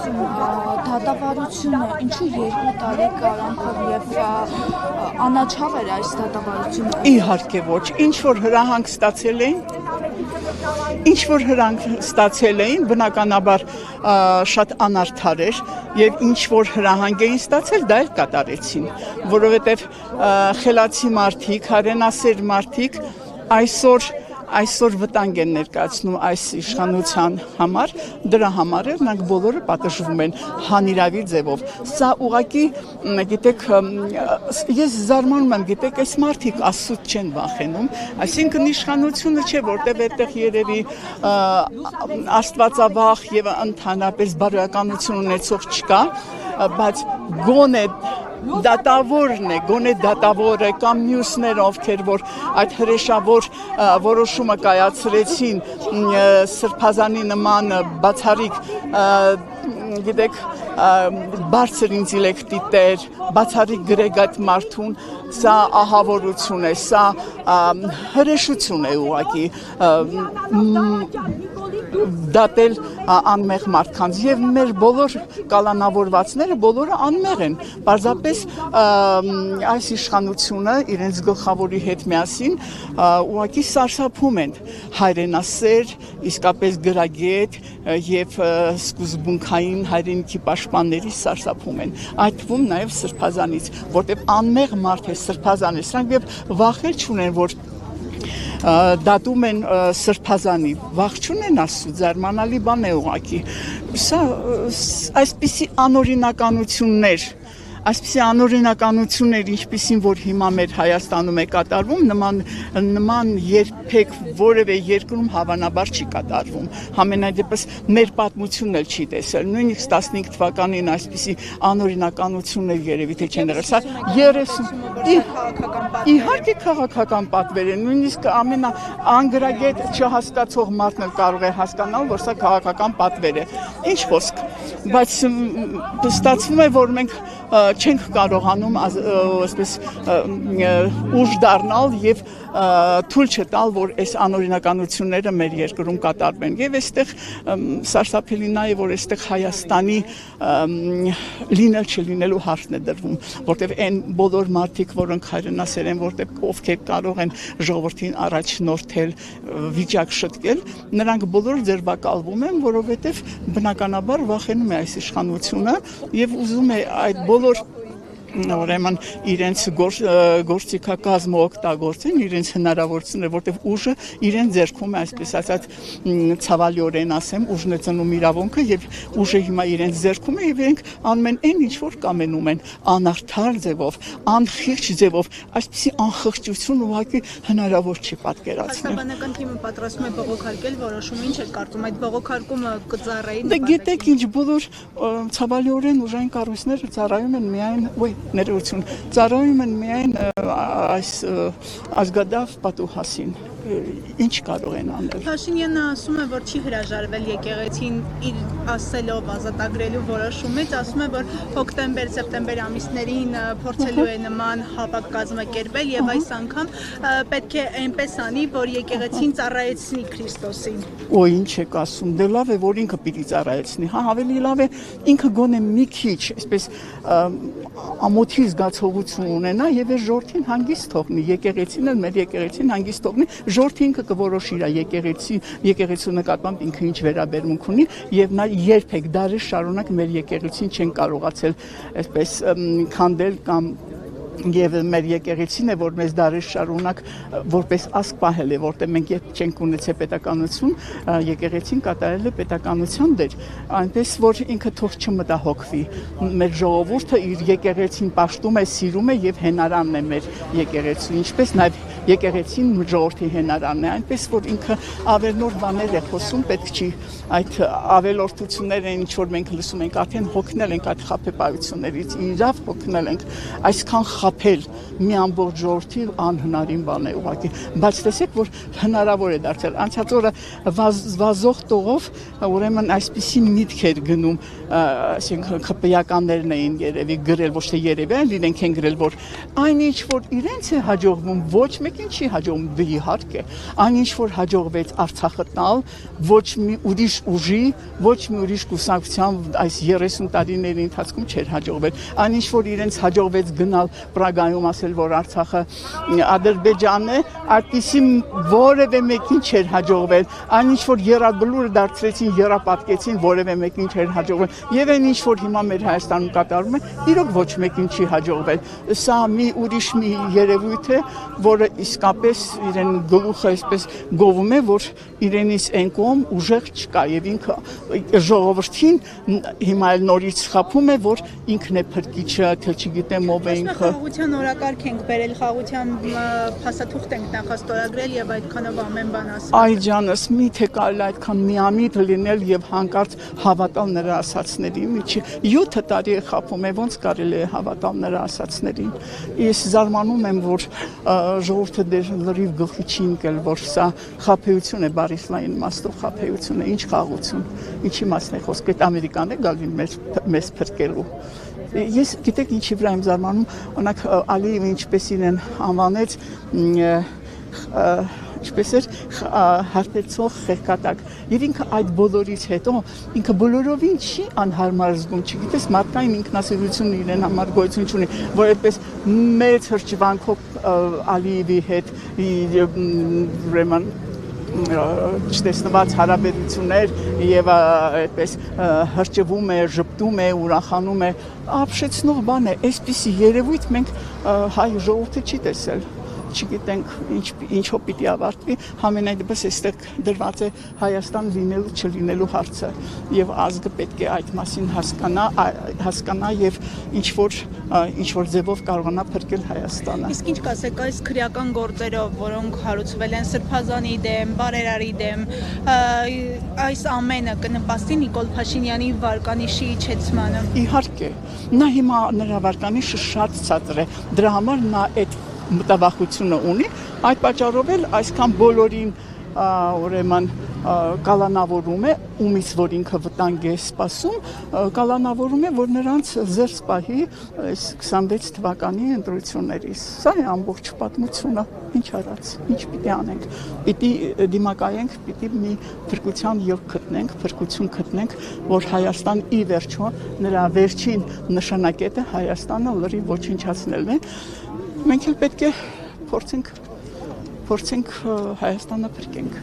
ասում դատավարությունը ինչու 2 տարի կարանքով եւ անաչափ էր այս դատավարությունը։ Իհարկե ոչ, ինչ որ հրահանգ ստացել էին, բնականաբար շատ անարդար էր եւ ինչ որ հրահանգ էին ստացել, դա էլ կատարեցին, որովհետեւ խելացի մարդիկ, հայրենասեր մարդիկ այսօր վտանգ են ներկայացնում այս իշխանության համար, դրա համար էլ նրանք բոլորը պատժվում են հանիրավի ձևով։ Սա ուղղակի, գիտեք, ես զարմանում եմ, գիտեք, այս մարդիկ Աստծուց չեն վախենում, այսինքն իշխանությունը չէ, որտեղ այդտեղ երևի աստվածավախ եւ ընդհանրապես բարոյականություն ունեցող չկա, բայց գոնե դատավորն է, գոնե դատավորը կամ մյուսները, ովքեր որ այդ հրեշավոր որոշումը կայացրեցին սրբազանի նման բացառիկ, գիտեք, բարձր ինտելեկտի տեր, բացառիկ գրեգատ մարդուն, սա ահավորություն է, սա հրեշություն է ուղղակի դատել անմեղ մարդկանց եւ մեր բոլոր կալանավորվածները բոլորը անմեղ են, պարզապես այս իշխանությունը իրենց գլխավորի հետ միասին ուղղակի սարսափում են հայրենասեր, իսկապես գրագետ եւ սկզբունքային հայրենիքի պաշտպանների սարսափում են, այդ թվում նաեւ սրբազանից, որտեղ անմեղ մարդ է սրբազան է, սրանք եւ վախեր չունեն, որ դատում են սրբազանի, վախ չունեն Աստծո, զարմանալի բան է ուղղակի։ Սա այսպիսի անօրինականություններ, ինչպիսին որ հիմա մեր Հայաստանում է կատարվում, նման երբեք որևէ երկրում հավանաբար չի կատարվում։ Համենայնդեպս մեր պատմությունն էլ չի տեսել։ Նույնիսկ 15 թվականին այսպիսի անօրինականություններ երևի թե չեն եղել։ Սա 30 իհարկե քաղաքական պատվեր է, նույնիսկ ամենաանգրագետ չհասկացող մարդն էլ կարող է հասկանալ, որ սա քաղաքական պատվեր է։ Ինչ խոսք, բայց ստացվում է, որ մենք չենք կարողանում այսպես ուժ դառնալ եւ թույլ չտալ, որ այս անօրինականությունները մեր երկրում կատարվեն։ Եվ այստեղ սարսափելին է, որ այստեղ Հայաստանի լինել չլինելու հարցն է դրվում, որտեղ այն բոլոր մարդիկ, որոնք հայրենասեր են, որտեղ ովքեր կարող են ժողովրդին առաջնորդել, վիճակ շտկել, նրանք բոլորը ձերբակալվում են, որովհետև բնականաբար վախենում է այս իշխանությունը եւ ուզում է այդ բոլոր ուրեմն իրենց գործիքակազմը օգտագործեն, իրենց հնարավորությունները, որտեղ ուժը իրեն ձեռքում է, այսպես ասած, ցավալիորեն ասեմ, ուժն է ծնում իրավունքը եւ ուժը հիմա իրենց ձեռքում է եւ իրենք անում են այն, ինչ որ կամենում են, անարդար ձևով, անխիղճ ձևով, այսպիսի անխղճություն ուղղակի հնարավոր չի պատկերացնել։ Քաղաքական թիմը պատրաստվում է բողոքարկել որոշումը, ինչ է կարծում, այդ բողոքարկումը կծառայի նպատակին։ Դե գիտեք ինչ, բոլոր ցավալիորեն ուժային կառույցները ծառայում են միայն ներողություն, ծառայում են միայն այս ազգադավ պատուհասին, ինչ կարող են անել։ Փաշինյանը ասում է, որ չի հրաժարվել եկեղեցին իր ասելով ազատագրելու որոշումից, ասում է, որ հոկտեմբեր-սեպտեմբեր ամիսներին փորձելու է նման հավաք կազմակերպել եւ այս անգամ պետք է այնպես անի, որ եկեղեցին ծառայեցնի Քրիստոսին։ Օ, ինչ եք ասում, դե լավ է, որ ինքը պիտի ծառայեցնի, հա, ավելի լավ է ինքը գոնե մի քիչ, այսպես ամոթի զգացողություն ունենա եւ այս ժողովրդին հանգիստ թողնի, եկեղեցին էլ մեր եկեղեցին հանգիստ թողնի, ժողովրդը ինքը կորոշի իր եկեղեցու նկատմամբ ինքը ինչ վերաբերմունք ունի եւ նա երբեք դարեր շարունակ մեր եկեղեցին չեն կարողացել այսպես քանդել կամ եւ մեր եկեղեցին է, որ մեզ դարեր շարունակ որպես ասկ պահել է, որտեղ մենք երբ չենք ունեցել պետականություն, եկեղեցին կատարել է պետականության դեր, այնպես որ ինքը թող չմտահոգվի։ Մեր ժողովուրդը իր եկեղեցին պաշտում է, սիրում է եւ հենարանն է մեր եկեղեցու, ինչպես նաեւ եկեղեցին ժողովրդի հենարանն է, այնպես որ ինքը ավելնոր բաներ է խոսում, պետք չի այդ ավելորդությունները, ինչ որ մենք լսում ենք, արդեն հոգնել ենք այդ խաբեբայություններից, իրավ հոգնել ենք, այսքան խաբել մի ամբողջ ժողովրդի անհնարին բան է ուղղակի, բայց տեսեք, որ հնարավոր է դարձել։ Անցած օրը վազող տողով ուրեմն այսպիսի միտք էր գնում, այսինքն ԿՊ-ականներն էին երևի գրել, ոչ թե երևի, այլ իրենք են գրել, որ այնինչ որ իրենց է հաջողվում, ոչ մեկ մեկին չի հաջողում, դե իհարկե, այնինչ որ հաջողվեց Արցախը տալ, ոչ մի ուրիշ ուժի, ոչ մի ուրիշ կուսակցության այս 30 տարիների ընթացքում չէր հաջողվել։ Այնինչ որ իրենց հաջողվեց գնալ Պրագայում ասել, որ Արցախը Ադրբեջանն է, այդպիսի որևէ մեկին չէր հաջողվել։ Այնինչ որ եռաբլուրը դարձրեցին, եռապատկեցին, որևէ մեկին չէր հաջողվել։ Եվ այն ինչ որ հիմա մեր Հայաստանում կատարվում է, իրոք ոչ մեկին չի հաջողվել։ Սա մի ուրիշ մի երևույթ է, որը իսկապես իրեն գլուխը այսպես գովում է, որ իրենից այն կողմ ուժեղ չկա եւ ինքը ժողովրդին հիմա էլ նորից խափում է, որ ինքն է փրկիչը, թե չգիտեմ ով է ինքը։ Խաղաղության օրակարգ ենք բերել, խաղաղության փաստաթուղթ ենք նախաստորագրել եւ այդքանով ամեն բան ասել։ Այ ջանս, միթե կարելի այդքան միամիտ լինել եւ հանկարծ հավատալ նրա ասածներին։ 7 տարի է խափում է, ոնց կարելի է հավատալ նրա ասածներին։ Ես զարմանում եմ, որ ժողովուրդը դեր լրիվ գլխի չի ընկել, որ սա խափեություն է, բարիսլային իմաստով խափեություն է, ինչ խաղաղություն, ինչի մասն է խոսքը, այդ Ամերիկան է գալին մեզ փրկելու։ Ես գիտեք ինչի վրա եմ զարմանում, օրինակ Ալիևը ինչպես իրեն անվանեց, ինչպես էր հարբեցող խեղկատակ եւ ինքը այդ բոլորից հետո ինքը բոլորովին չի անհարմար զգում, չգիտես մարդկային ինքնասիրություն իրեն համար գոյություն չունի, որ այդպես մեծ հրճվանքով Ալիևի հետ ուրեմն չտեսնված հարաբերություններ եւ այդպես հրճվում է, ժպտում է, ուրախանում է, ապշեցնող բան է, այսպիսի երևույթ մենք հայ ժողովուրդը չի տեսել։ Չգիտենք ինչով պիտի ավարտվի, համենայնդեպս այստեղ դրված է Հայաստան լինելու չլինելու հարցը եւ ազգը պետք է այդ մասին հասկանա եւ ինչ որ ձևով կարողանա փրկել Հայաստանը։ Իսկ ինչ կասեք այս քրեական գործերով, որոնք հարուցվել են Սրբազանի դեմ, բարերարի դեմ, այս ամենը կնպաստի Նիկոլ Փաշինյանի վարկանիշի իջեցմանը։ Իհարկե, նա հիմա նրա վարկանիշը շատ ցածր է, դրա համար նա այդ մտավախությունը ունի, այդ պատճառով էլ այսքան բոլորին ուրեմն կալանավորում է, ումից որ ինքը վտանգ է սպասում, կալանավորում է, որ նրանց զերծ պահի այս 26 թվականի ընտրություններից։ Սա է ամբողջ պատմությունը, ինչ արած, ինչ պիտի անենք, պիտի դիմակայենք, պիտի մի փրկության ելք գտնենք, փրկություն գտնենք, որ Հայաստան ի վերջո նրա վերջին նշանակետը Հայաստանը լրիվ ոչնչացնելն է։ Մենք էլ պետք է փորձենք Հայաստանը փրկենք։